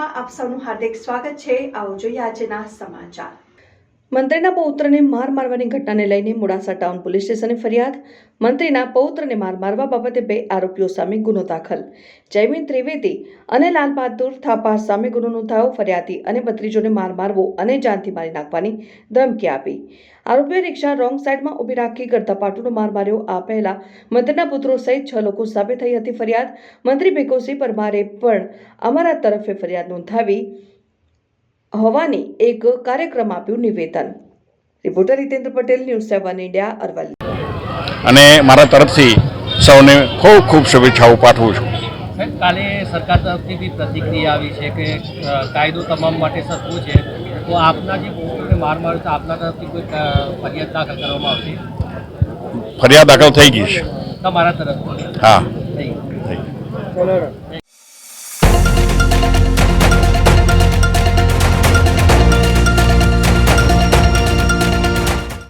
ન્યૂઝમાં આપ સૌનું હાર્દિક સ્વાગત છે। આવો જોઈએ આજના સમાચાર। મંત્રીના પૌત્રને માર મારવાની ઘટનાને લઈને મોડાસા ટાઉન પોલીસ સ્ટેશને ફરિયાદ। મંત્રીના પૌત્રને માર મારવા બાબતે 2 આરોપીઓ સામે ગુનો દાખલ। જયમીન ત્રિવેદી અને લાલબહાદુર થાપા સામે ગુનો નોંધાયો। ફરિયાદી અને ભત્રીજોને માર મારવો અને જાનથી મારી નાખવાની ધમકી આપી। આરોપીએ રિક્ષા રોંગ સાઈડમાં ઊભી રાખી ગળથાપાટુનો માર માર્યો। આ પહેલા મંત્રીના પુત્રો સહિત 6 લોકો સામે થઈ હતી ફરિયાદ। મંત્રી ભીખુસિંહ પરમારે પણ અમારા તરફે ફરિયાદ નોંધાવી હોવાની એક કાર્યક્રમ આપ્યું નિવેદન। Reporter Hitendra Patel, news 7 India, Aravalli. અને મારા તરફથી સૌને ખૂબ ખૂબ શુભેચ્છાઓ પાઠવું છું। કાલે સરકાર તરફથી બી પ્રતિક્રિયા આવી છે કે કાયદો તમામ માટે સરખો છે, તો આપના જે પુત્રોને માર માર્યો તો આપના તરફથી કોઈ ફરિયાદ દાખલ કરવામાં આવશે? ફરિયાદ દાખલ થઈ ગઈ છે તમારા તરફથી? હા, થઈ થઈ।